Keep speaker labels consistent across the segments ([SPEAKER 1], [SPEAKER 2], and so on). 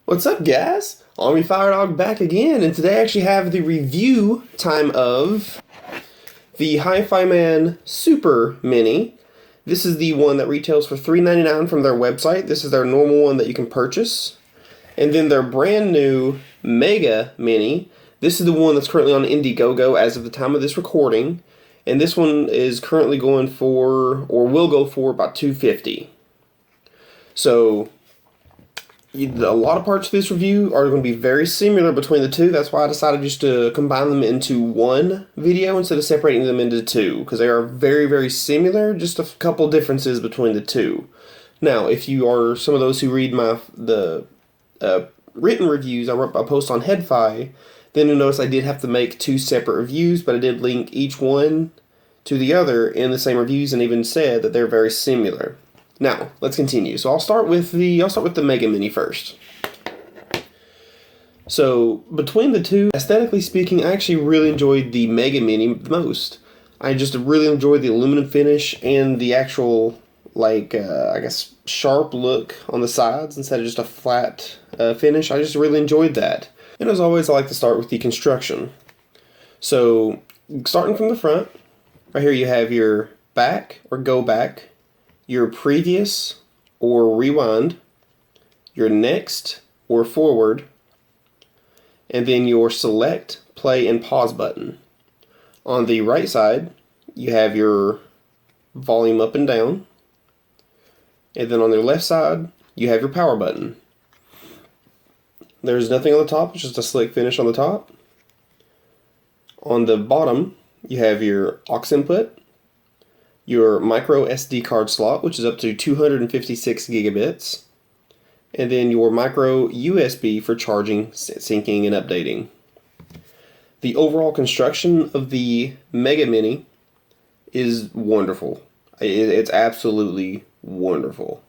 [SPEAKER 1] What's up, guys? Army-Firedawg back again, and today I actually have the review time of the Hifiman Super Mini. This is the one that retails for $3.99 from their website. This is their normal one that you can purchase. And then their brand new Megamini. This is the one that's currently on Indiegogo as of the time of this recording. And this one is currently going for, or will go for, about $250. So a lot of parts of this review are going to be very similar between the two. That's why I decided just to combine them into one video instead of separating them into two, because they are very, very similar, just a couple differences between the two. Now, if you are some of those who read the written reviews I post on HeadFi, then you'll notice I did have to make two separate reviews, but I did link each one to the other in the same reviews and even said that they're very similar. Now, let's continue. So I'll start with the Megamini first. So, between the two, aesthetically speaking, I actually really enjoyed the Megamini the most. I just really enjoyed the aluminum finish and the actual, I guess, sharp look on the sides instead of just a flat finish. I just really enjoyed that. And as always, I like to start with the construction. So, starting from the front, right here you have your back, or go back, your previous or rewind, your next or forward, and then your select, play, and pause button. On the right side, you have your volume up and down, and then on the left side, you have your power button. There's nothing on the top, it's just a slick finish on the top. On the bottom, you have your aux input, your micro SD card slot, which is up to 256 gigabits, and then your micro USB for charging, syncing, and updating. The overall construction of the Megamini is wonderful. It's absolutely wonderful.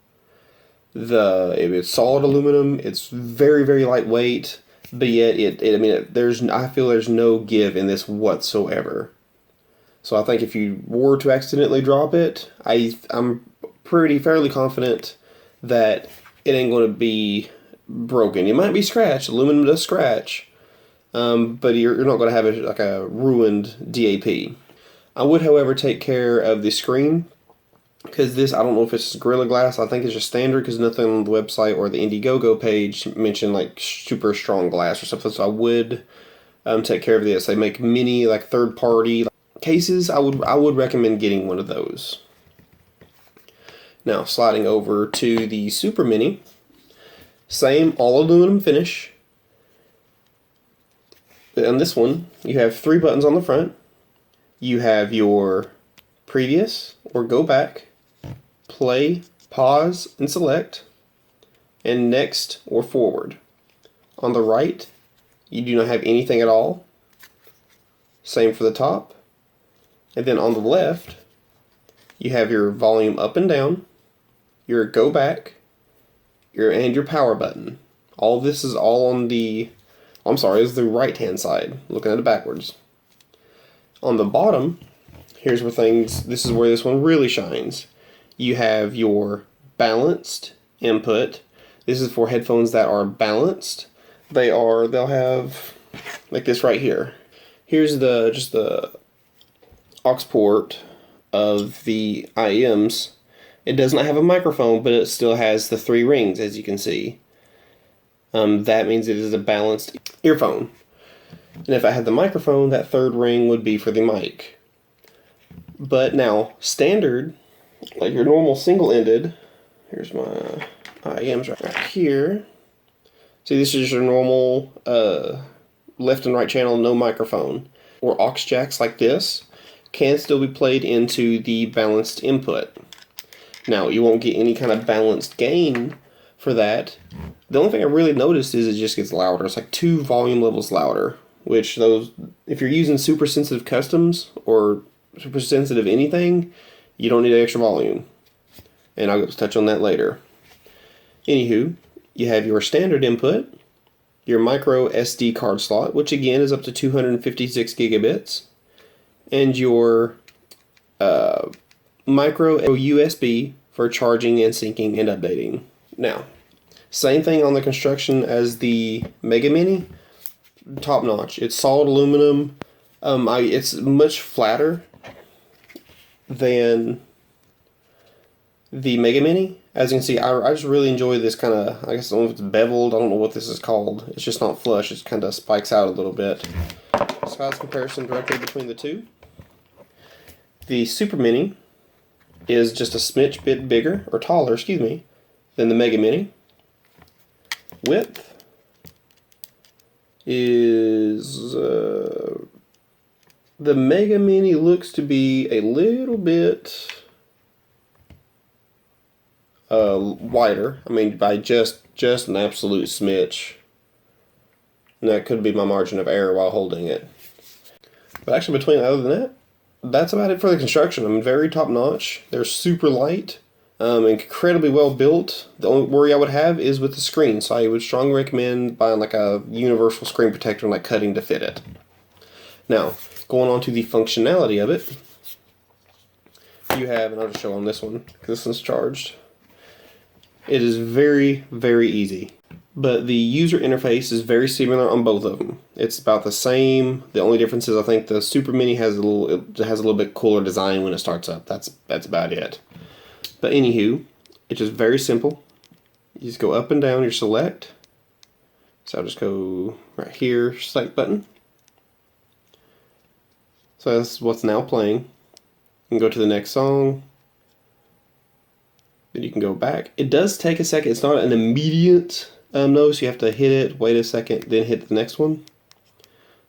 [SPEAKER 1] It's solid aluminum. It's very, very lightweight, but yet I feel there's no give in this whatsoever. So I think if you were to accidentally drop it, I'm fairly confident that it ain't going to be broken. It might be scratched. Aluminum does scratch, but you're not going to have a ruined DAP. I would, however, take care of the screen, because this, I don't know if it's Gorilla Glass. I think it's just standard, because nothing on the website or the Indiegogo page mentioned like super strong glass or something. So I would take care of this. They make mini third party cases. I would recommend getting one of those. Now, sliding over to the Super Mini, same all aluminum finish. On this one, you have 3 buttons on the front. You have your previous or go back, play, pause, and select, and next or forward. On the right, you do not have anything at all. Same for the top. And then on the left, you have your volume up and down, your go back, and your power button. All of this is all on the, is the right hand side, looking at it backwards. On the bottom, this is where this one really shines. You have your balanced input. This is for headphones that are balanced. They'll have like this right here. Here's just the aux port of the IEMs. It does not have a microphone, but it still has the 3 rings, as you can see. That means it is a balanced earphone. And if I had the microphone, that 3rd ring would be for the mic. But now, standard, like your normal single-ended, here's my IEMs right here. See, this is your normal left and right channel, no microphone. Or aux jacks like this can still be played into the balanced input. Now, you won't get any kind of balanced gain for that. The only thing I really noticed is it just gets louder. It's like 2 volume levels louder, which if you're using super sensitive customs or super sensitive anything, you don't need extra volume. And I'll touch on that later. Anywho, you have your standard input, your micro SD card slot, which again is up to 256 gigabits, and your micro USB for charging and syncing and updating. Now, Same thing on the construction as the Megamini. Top notch. It's solid aluminum. It's much flatter than the Megamini. As you can see, I just really enjoy this kind of, I guess I don't know if it's beveled, I don't know what this is called. It's just not flush, it kind of spikes out a little bit. Size comparison directly between the two. The Super Mini is just a smidge bit bigger, or taller, excuse me, than the Megamini. Width is, the Megamini looks to be a little bit wider. I mean, by just an absolute smidge. And that could be my margin of error while holding it. But actually, other than that, that's about it for the construction. I mean, very top notch. They're super light, incredibly well built. The only worry I would have is with the screen. So I would strongly recommend buying like a universal screen protector and like cutting to fit it. Now, going on to the functionality of it, you have, and I'll just show on this one because this one's charged. It is very, very easy. But the user interface is very similar on both of them. It's about the same. The only difference is I think the Super Mini has a little bit cooler design when it starts up. That's about it. But anywho, it's just very simple. You just go up and down your select. So I'll just go right here, select button. So that's what's now playing. You can go to the next song. Then you can go back. It does take a second. It's not an immediate notice. You have to hit it, wait a second, then hit the next one.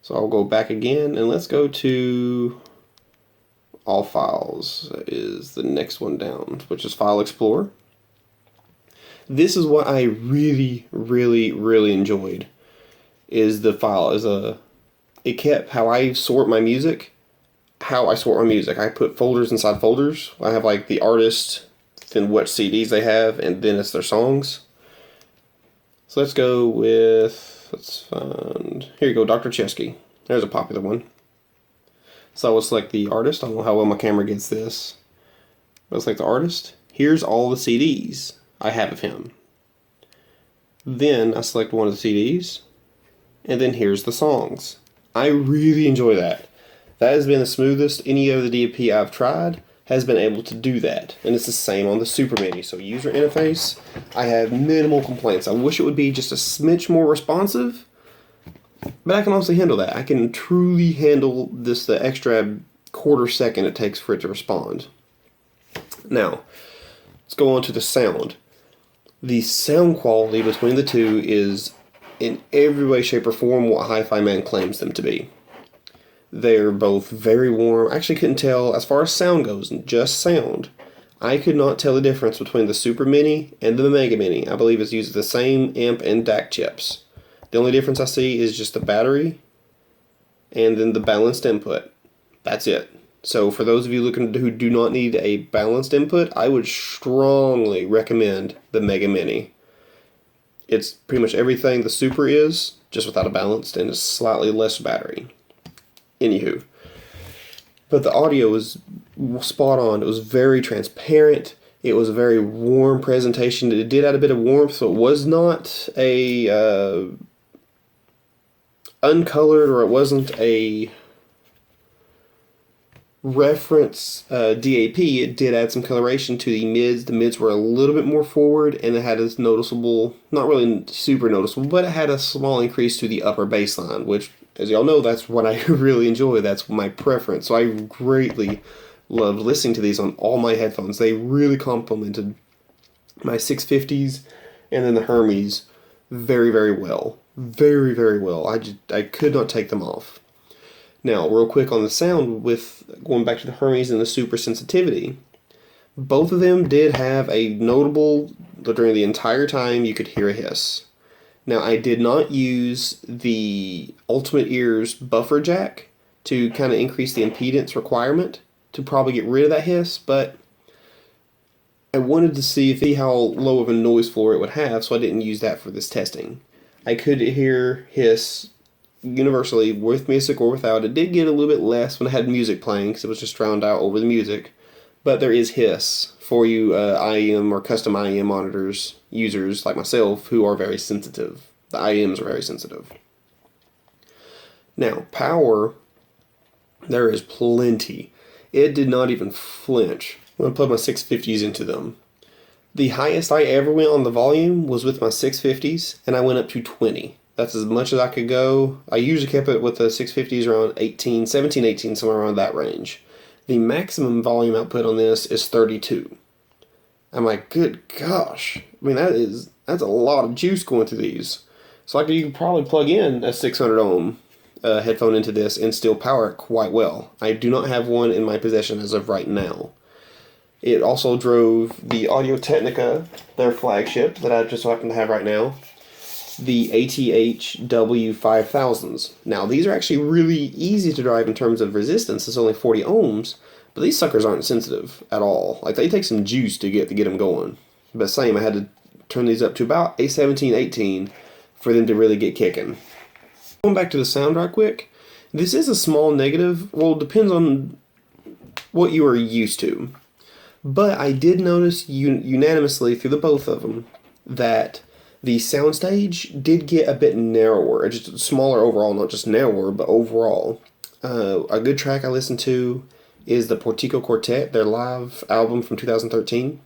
[SPEAKER 1] So I'll go back again, and let's go to All Files is the next one down, which is File Explorer. This is what I really, really, really enjoyed. Is the file it kept how I sort my music. I put folders inside folders. I have like the artist, then what CDs they have, and then it's their songs. So let's go with, here you go, Dr. Chesky. There's a popular one. So I will select the artist. I don't know how well my camera gets this. But I'll select the artist. Here's all the CDs I have of him. Then I select one of the CDs, and then here's the songs. I really enjoy that. That has been the smoothest any of the DP I've tried has been able to do that. And it's the same on the Super Mini. So user interface, I have minimal complaints. I wish it would be just a smidge more responsive, but I can also handle that. I can truly handle this, the extra quarter second it takes for it to respond. Now, let's go on to the sound. The sound quality between the two is in every way, shape, or form what Hifiman claims them to be. They're both very warm. I actually couldn't tell, as far as sound goes, just sound, I could not tell the difference between the Super Mini and the Megamini. I believe it uses the same amp and DAC chips. The only difference I see is just the battery and then the balanced input. That's it. So for those of you who do not need a balanced input, I would strongly recommend the Megamini. It's pretty much everything the Super is, just without a balanced and a slightly less battery. Anywho, but the audio was spot on. It was very transparent. It was a very warm presentation. It did add a bit of warmth, so it was not a uncolored, or it wasn't a reference DAP. It did add some coloration to the mids. The mids were a little bit more forward, and it had a noticeable, not really super noticeable, but it had a small increase to the upper bass line, which, as y'all know, that's what I really enjoy. That's my preference. So I greatly loved listening to these on all my headphones. They really complemented my 650s and then the Hermes very, very well. Very, very well. I could not take them off. Now, real quick on the sound, with going back to the Hermes and the Super Sensitivity, both of them did have a notable, during the entire time you could hear a hiss. Now, I did not use the Ultimate Ears buffer jack to kind of increase the impedance requirement to probably get rid of that hiss, but I wanted to see how low of a noise floor it would have, so I didn't use that for this testing. I could hear hiss universally with music or without. It did get a little bit less when I had music playing because it was just drowned out over the music, But there is hiss for you IEM or custom IEM monitors users like myself who are very sensitive. The IEMs are very sensitive. Now, power, there is plenty. It did not even flinch when I put my 650s into them. The highest I ever went on the volume was with my 650s, and I went up to 20. That's as much as I could go. I usually kept it with the 650s around 18, 17, 18, somewhere around that range. The maximum volume output on this is 32. I'm like, good gosh. I mean, that's a lot of juice going through these. So you can probably plug in a 600 ohm headphone into this and still power it quite well. I do not have one in my possession as of right now. It also drove the Audio-Technica, their flagship that I just happen to have right now, the ATH W5000s. Now, these are actually really easy to drive in terms of resistance. It's only 40 ohms, but these suckers aren't sensitive at all. Like, they take some juice to get them going. But same, I had to turn these up to about a 17, 18 for them to really get kicking. Going back to the sound right quick, this is a small negative. Well, it depends on what you are used to. But I did notice unanimously through the both of them that the soundstage did get a bit narrower, just smaller overall, not just narrower, but overall. A good track I listened to is the Portico Quartet, their live album from 2013.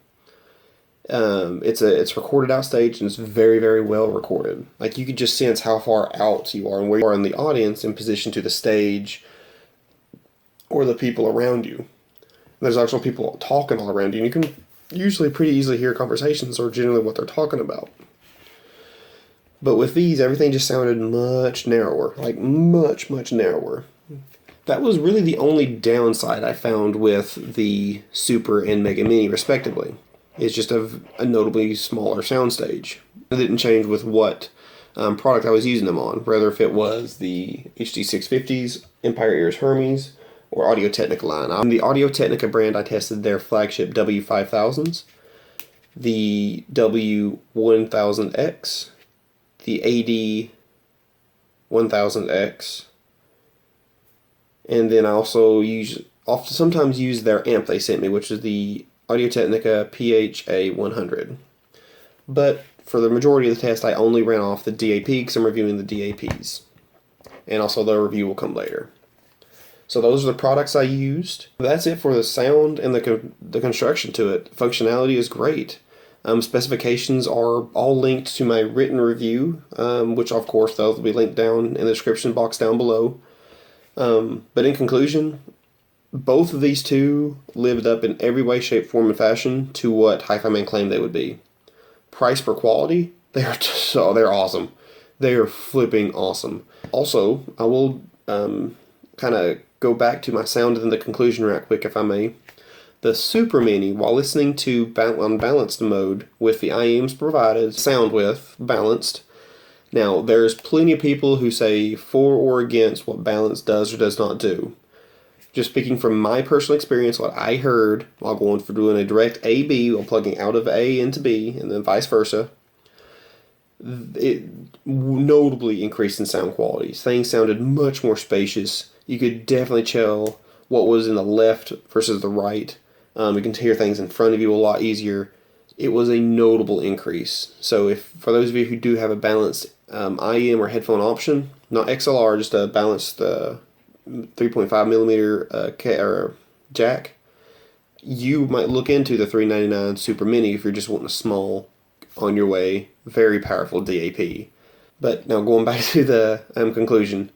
[SPEAKER 1] It's recorded outstage and it's very, very well recorded. Like, you could just sense how far out you are and where you are in the audience in position to the stage or the people around you. There's actual people talking all around you, and you can usually pretty easily hear conversations or generally what they're talking about. But with these, everything just sounded much narrower, like much, much narrower. That was really the only downside I found with the Super and Megamini, respectively. It's just a notably smaller soundstage. It didn't change with what product I was using them on, whether if it was the HD650s, Empire Ears Hermes, or Audio-Technica line. In the Audio-Technica brand, I tested their flagship W5000s, the W1000X, the AD1000X, and then I also sometimes use their amp they sent me, which is the Audio-Technica PHA100. But for the majority of the test, I only ran off the DAP because I'm reviewing the DAPs. And also the review will come later. So those are the products I used. That's it for the sound and the construction to it. Functionality is great. Specifications are all linked to my written review, which of course those will be linked down in the description box down below. But in conclusion, both of these two lived up in every way, shape, form, and fashion to what Hifiman claimed they would be. Price per quality, they're awesome. They are flipping awesome. Also, I will kind of go back to my sound in the conclusion right quick, if I may. The Super Mini, while listening to unbalanced mode with the IEMs provided, sound width balanced. Now, there's plenty of people who say for or against what balance does or does not do. Just speaking from my personal experience, what I heard while going for doing a direct A-B, while plugging out of A into B, and then vice versa, it notably increased in sound quality. Things sounded much more spacious. You could definitely tell what was in the left versus the right. You can hear things in front of you a lot easier. It was a notable increase. So if for those of you who do have a balanced IEM or headphone option, not XLR, just a balanced 3.5 millimeter jack, you might look into the $399 Super Mini if you're just wanting a small, on your way, very powerful DAP. But now going back to the conclusion,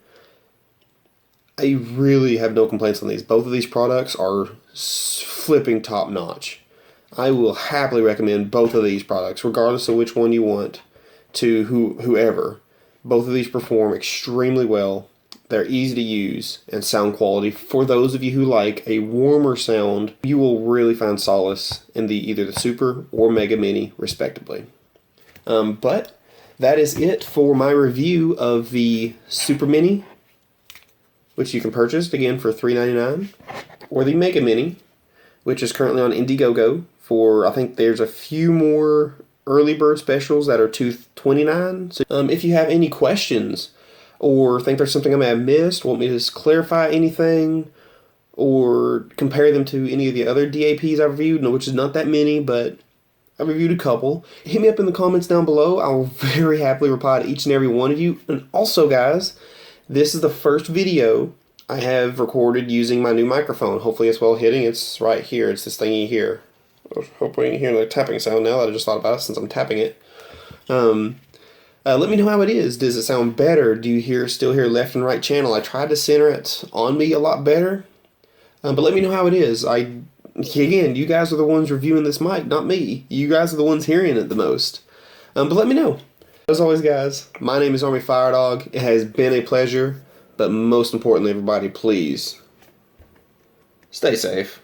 [SPEAKER 1] I really have no complaints on these. Both of these products are flipping top notch. I will happily recommend both of these products, regardless of which one you want, to whoever. Both of these perform extremely well. They're easy to use, and sound quality, for those of you who like a warmer sound, you will really find solace in either the Super or Megamini, respectively. But that is it for my review of the Super Mini, which you can purchase, again, for $399, or the Megamini, which is currently on Indiegogo for, I think there's a few more early bird specials that are $229. So, if you have any questions, or think there's something I may have missed, want me to just clarify anything, or compare them to any of the other DAPs I've reviewed, which is not that many, but I reviewed a couple, hit me up in the comments down below. I'll very happily reply to each and every one of you. And also, guys, this is the first video I have recorded using my new microphone. Hopefully it's well hitting. It's right here. It's this thingy here. Hopefully you can hear the tapping sound now that I just thought about it since I'm tapping it. Let me know how it is. Does it sound better? Do you still hear left and right channel? I tried to center it on me a lot better. But let me know how it is. Again, you guys are the ones reviewing this mic, not me. You guys are the ones hearing it the most. But let me know. As always, guys, my name is Army-Firedawg. It has been a pleasure. But most importantly, everybody, please stay safe.